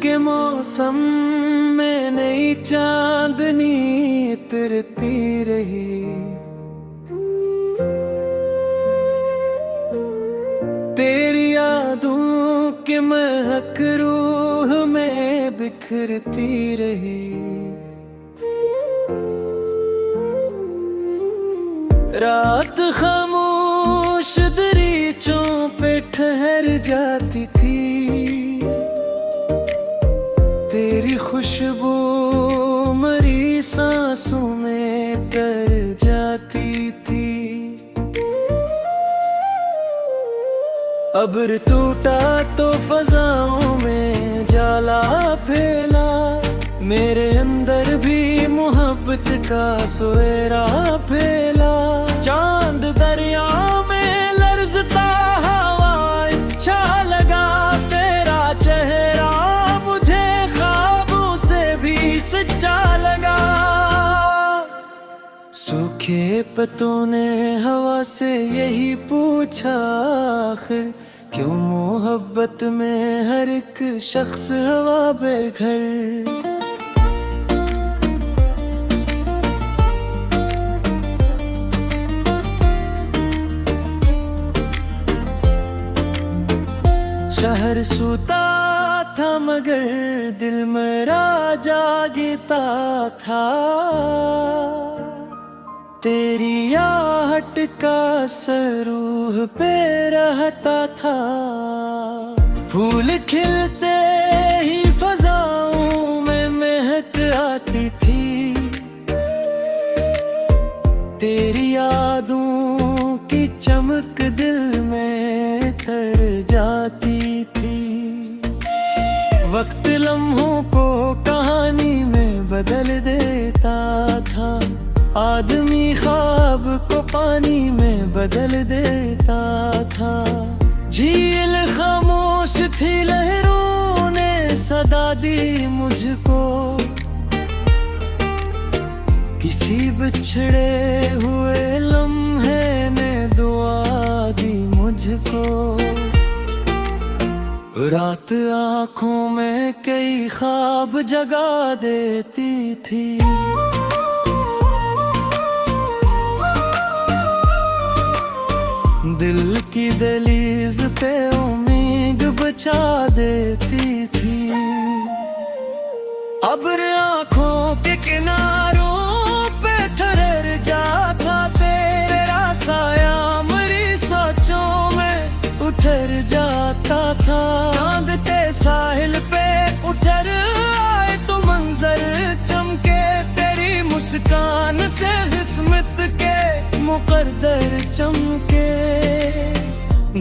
के मौसम में नई चांदनी उतरती रही। तेरी यादों की महक रूह में बिखरती रही। रात खामोश दरीचों पे ठहर जाती थी। तेरी खुशबू मरी सांसों में कर जाती थी। अब्र टूटा तो फजाओं में जाला फैला। मेरे अंदर भी मोहब्बत का सुएरा फैला। चांद दरिया में लर्जता हवा अच्छा लगा। तेरा चेहरा मुझे ख्वाबों से भी सच्चा लगा। सूखे पत्तों ने हवा से यही पूछा, आखिर क्यों मोहब्बत में हर एक शख्स हवा बेघर। शहर सूता था मगर दिल मेरा जागता था। तेरी आहट का असर रूह पे रहता था। फूल खिलते ही फजाओं में महक आती थी। तेरी यादों की चमक दिल में तर जाती थी। वक्त लम्हों को कहानी में बदल देता था। आदमी ख्वाब को पानी में बदल देता था। झील खामोश थी, लहरों ने सदा दी मुझको। किसी बिछड़े हुए लम्हे ने दुआ दी मुझको। रात आँखों में कई ख्वाब जगा देती थी। दिल की दहलीज पे उम्मीद बचा देती थी। अब्र आँखों के किनारों पे ठहर जाता। तेरा साया मेरी सोचों में उतर जाता था। चांद के साहिल पे उतर आए तो मंजर चमके। तेरी मुस्कान से किस्मत के मुकद्दर चमके।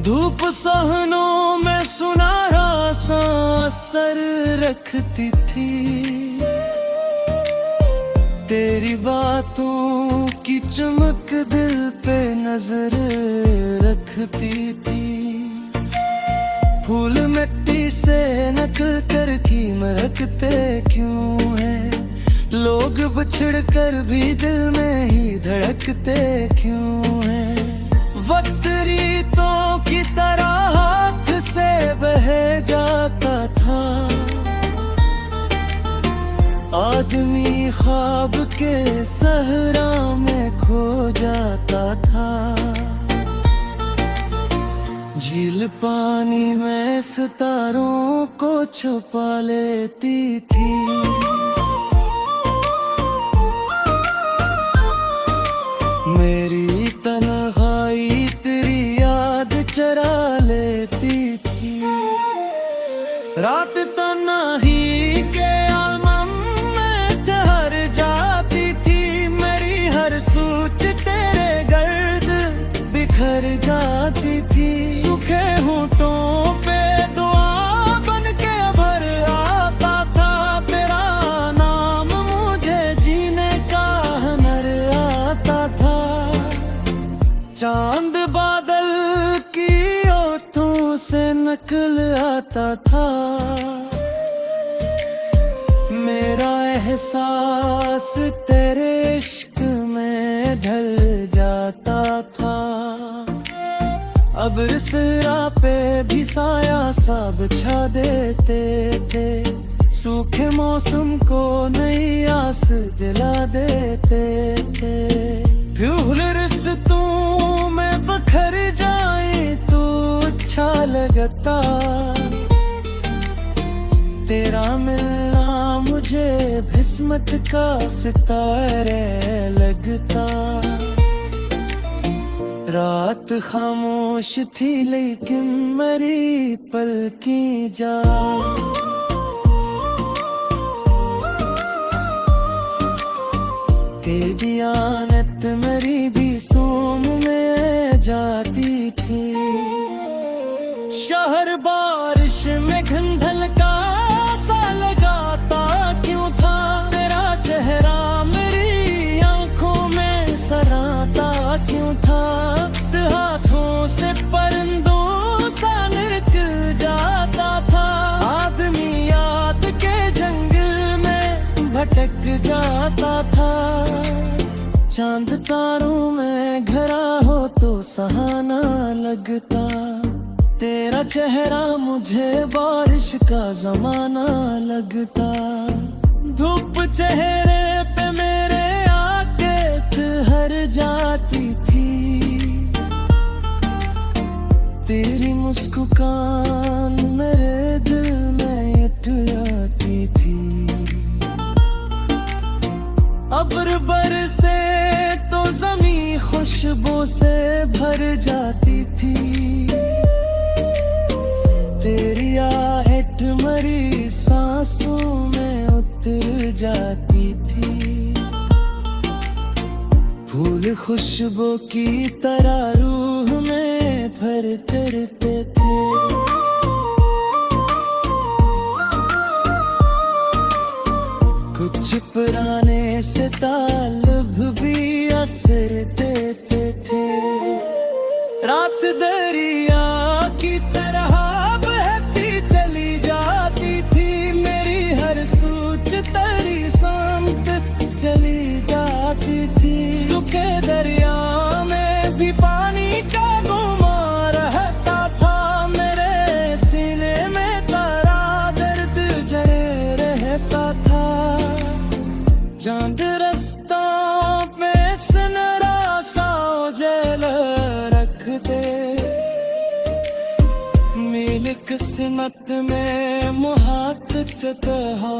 धूप सहनों में सुनहरा सा असर रखती थी। तेरी बातों की चमक दिल पे नजर रखती थी। फूल मिट्टी से नकल कर कीमत रखते क्यों है। लोग बिछड़ कर भी दिल में ही धड़कते क्यों है। वक्त रीतों की तरह हाथ से बह जाता था। आदमी ख्वाब के सहरा में खो जाता था। झील पानी में सितारों को छुपा लेती थी। मेरी तन्हाई तेरी याद चरा लेती थी। रात तन्हाई के आलम में ठहर जाती थी। मेरी हर सोच तेरे गर्द बिखर जाती थी। सूखे होठों पे दुआ बन के भर आता था। तेरा नाम मुझे जीने का हुनर आता था। चांद बादल की ओठों से नकल आता था। मेरा एहसास तेरे इश्क में ढल जाता था। अब सिरा पे भी साया सा बिछा देते थे। सूखे मौसम को नई आस दिला देते थे। फ्यूल रिश्तों में बखर जाए तो अच्छा लगता, तेरा मिलना मुझे किस्मत का सितारे लगता। रात खामोश थी लेकिन मेरी पलकें जाग, तेरी आनत मेरी भी सोम में जाती थी। शहर बारिश में घंधल का सा लगाता क्यों था, तेरा चेहरा मेरी आंखों में सराता क्यों था। हाथों से परिंदों सा निकल जाता था, आदमी याद के जंगल में भटक जाता था। चांद तारों में घरा हो तो सुहाना लगता, तेरा चेहरा मुझे बारिश का जमाना लगता। धूप चेहरे पे मेरे आके ठहर जाती थी, तेरी मुस्कुरान मेरे दिल में उठ जाती थी। अब्र बरसे तो ज़मीं खुशबू से भर जाती थी, तेरी आहट मरी सांसों में उतर जाती थी। फूल खुशबू की तरह रूह में फरते रहते थे। कुछ पुराने से तालब भी असर देते थे। रात दरिया की तरह बहती चली जाती थी, मेरी हर सोच तेरी सामत चली जाती थी। सूखे दरिया में भी पानी का गुमा रहता था, मेरे सीने में तारा दर्द जरे रहता था। चांद रास्तों पे सुनहरा सा उजाला रखते, मील किस्मत में मुहाकत कहा।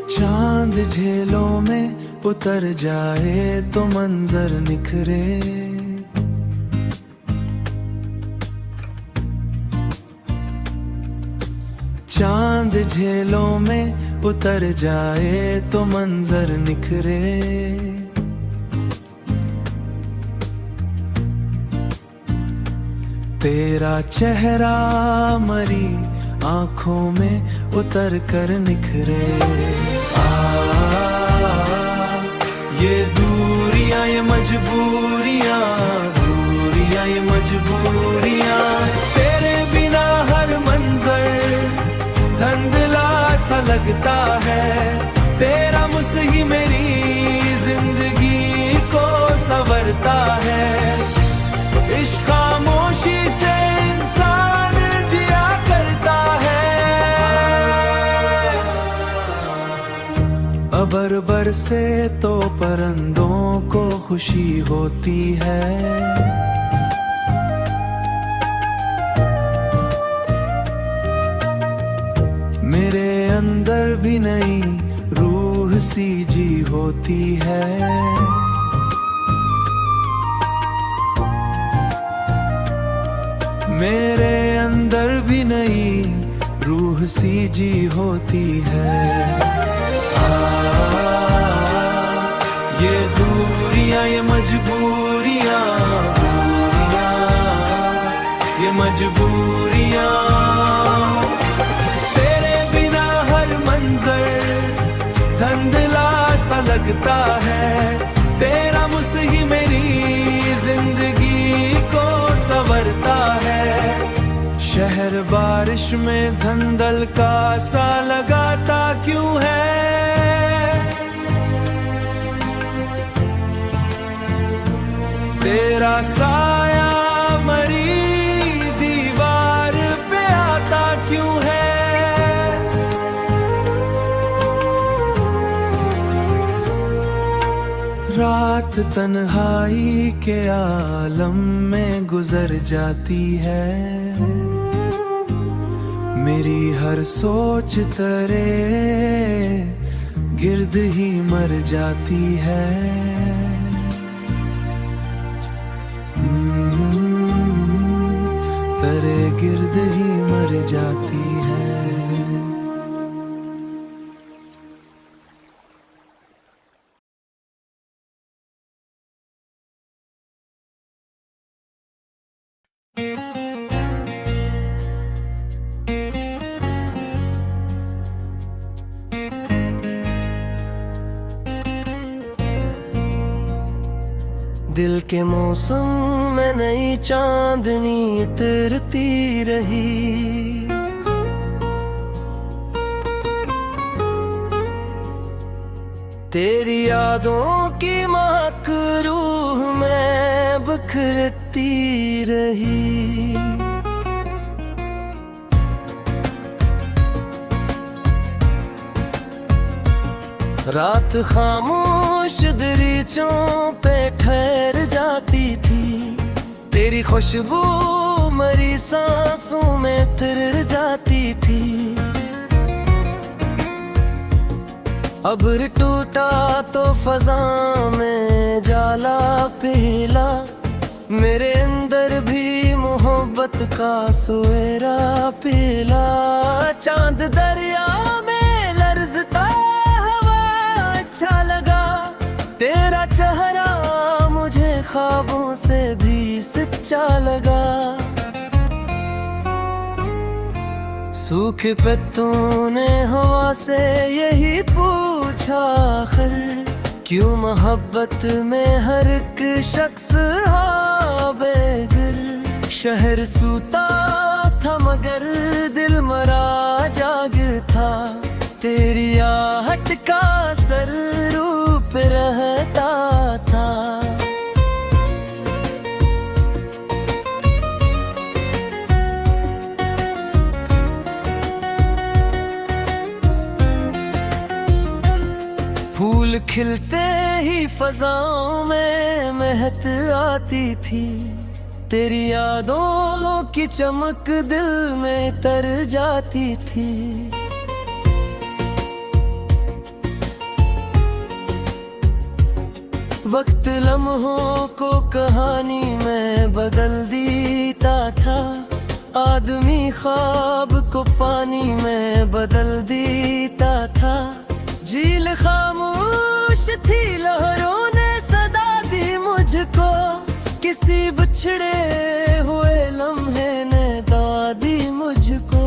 चांद झीलों में उतर जाए तो मंजर निखरे, चांद झीलों में उतर जाए तो मंजर निखरे। तेरा चेहरा मरी आंखों में उतर कर निखरे। ये दूरियां ये मजबूरियां, दूरियां ये मजबूरियां, तेरे बिना हर मंजर धुंधला सा लगता है। तेरा मुस्ही मेरी जिंदगी को संवरता है। इश्क खामोशी से इंसान जिया करता है। अबर बरसे तो परिंदों को खुशी होती है। मेरे अंदर भी नई रूह सी जी होती है। मेरे अंदर भी नई रूह सी जी होती है। ये दूरियां ये मजबूरियां, ये मजबूरियां, तेरे बिना हर मंजर धुंधला सा लगता है। तेरा मुस्ही मेरी जिंदगी को संवरता है। हर बारिश में धंधल का सा लगाता क्यों है? तेरा साया मरी दीवार पे आता क्यों है? रात तन्हाई के आलम में गुजर जाती है, मेरी हर सोच तेरे गिर्द ही मर जाती है। तेरे गिर्द ही मर जाती है। दिल के मौसम में नई चांदनी उतरती रही, तेरी यादों की महक रूह में बिखरती रही। रात खामोश दरीचों पे ठहर जाती थी, तेरी खुशबू मरी सांसों में तर जाती थी। अब्र टूटा तो फजा में जाला पिला, मेरे अंदर भी मोहब्बत का सुएरा पिला। चांद दरिया में लर्जता अच्छा लगा, तेरा चेहरा मुझे ख्वाबों से भी सच्चा लगा। सूखे पत्तों ने हवा से यही पूछा, आखिर क्यों मोहब्बत में हर एक शख्स हाँ बेघर। शहर सूता था मगर दिल मरा जाग था, तेरी आहट का असर रूप रहता था। फूल खिलते ही फजाओं में महक आती थी, तेरी यादों की चमक दिल में तर जाती थी। वक्त लम्हों को कहानी में बदल देता था, आदमी ख्वाब को पानी में बदल देता था। झील खामोश थी, लहरों ने सदा दी मुझको, किसी बिछड़े हुए लम्हे ने दाद दी मुझको।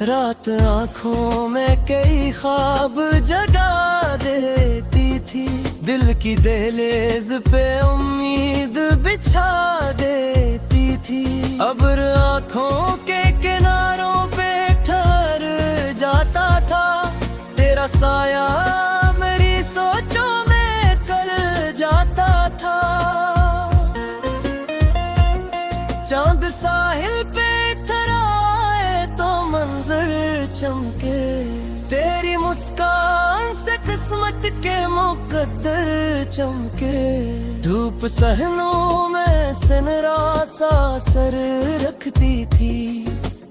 रात आँखों में कई ख्वाब जगा देती थी, दिल की दहलीज पे उम्मीद बिछा देती थी। अब्र आँखों के किनारों पे ठहर जाता था, तेरा साया मेरी सोचों में कल जाता था। चांद साहिल पे मंजर चमके, तेरी मुस्कान से किस्मत के मुकद्दर चमके। धूप सहनों में सनरा सा सर रखती थी,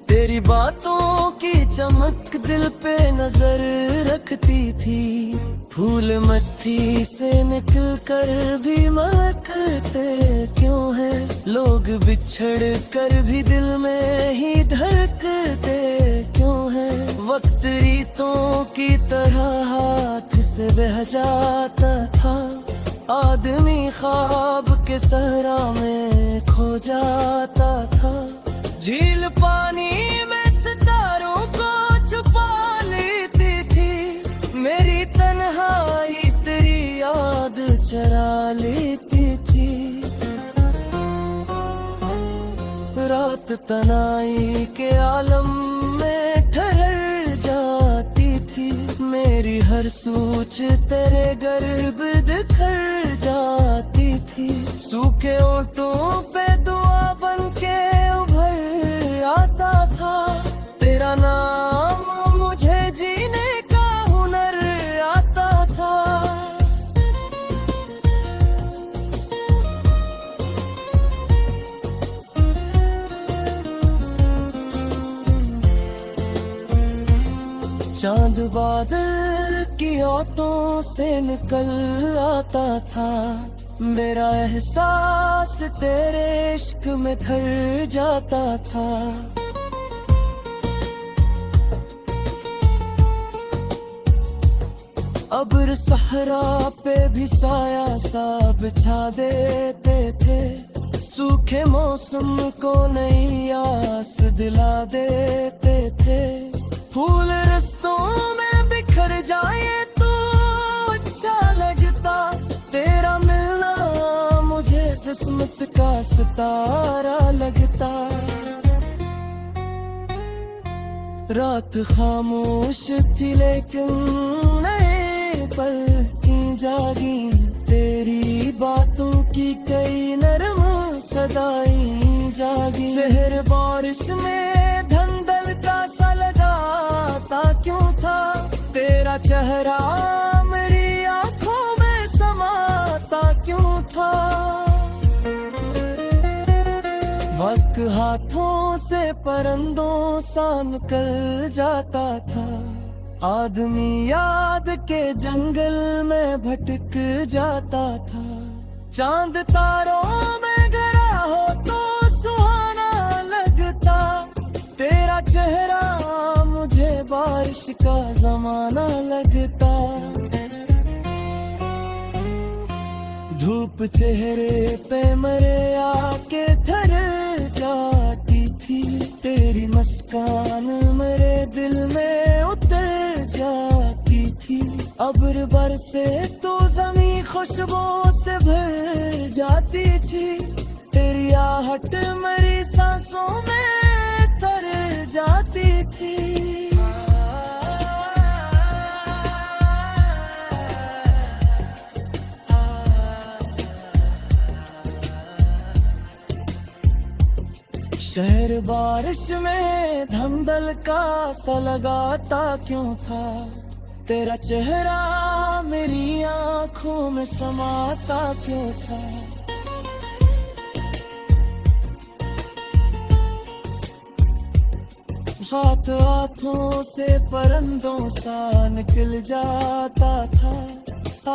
तेरी बातों की चमक दिल पे नजर रखती थी। फूल मट्टी से निकल कर भी महकते क्यों हैं, लोग बिछड़ कर भी दिल में ही धड़कते क्यों हैं। वक्त रीतों की तरह हाथ से बह जाता था, आदमी ख्वाब के सहरा में खो जाता था। झील पानी में सितारों को छुपा लेती थी, मेरी तन्हाई तेरी याद चरा लेती थी। रात तनाई के आलम में ठहर जाती थी, मेरी हर सोच तेरे गर्भ दिखर जाती थी। सूखे ओंठों पे दुआ बन के उभर आता था, तेरा नाम मुझे जीने का हुनर आता था। चांद बादल की ओतों से निकल आता था, मेरा एहसास तेरे इश्क में थर जाता था। अब्र सहरा पे भी साया सा बिछा देते थे, सूखे मौसम को नई आस दिला देते थे। फूल रस्तों में बिखर जाए तो अच्छा लगता, तेरा मिलना मुझे किस्मत का सितारा लगता। रात खामोश थी लेकिन नए पल की जागी, तेरी बातों की कई नरम सदाई जागी। शहर बारिश में धंधल का सा लगाता क्यों था, तेरा चेहरा मेरी आंखों में समाता क्यों था। वक्त हाथों से परंदों सा निकल जाता था, आदमी याद के जंगल में भटक जाता था। चांद तारों में घरा हो तो सुहाना लगता, तेरा चेहरा मुझे बारिश का जमाना लगता। धूप चेहरे पे मरे आके ठहर जाती थी, तेरी मुस्कान मेरे दिल में उतर जाती थी। अब्र बरसे तो ज़मीं खुशबू से भर जाती थी, तेरी आहट मेरी सांसों में तर जाती थी। शहर बारिश में धंधल का सा लगाता क्यों था, तेरा चेहरा मेरी आंखों में समाता क्यों था। साथ हाथों से परंदों सा निकल जाता था,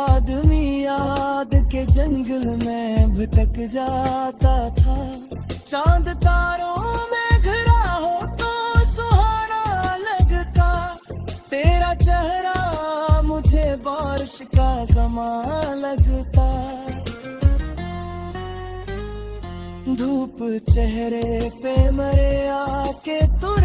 आदमी याद के जंगल में भटक जाता था। चांद तारों में घिरा हो तो सुहाना लगता, तेरा चेहरा मुझे बारिश का ज़माना लगता। धूप चेहरे पे मरे आके तुर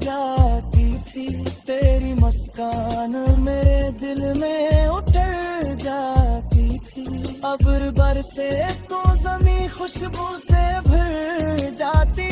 जाती थी, तेरी मुस्कान मेरे दिल में उतर जाती थी। अब्र बरसे तो ज़मीं खुशबू से भर जाती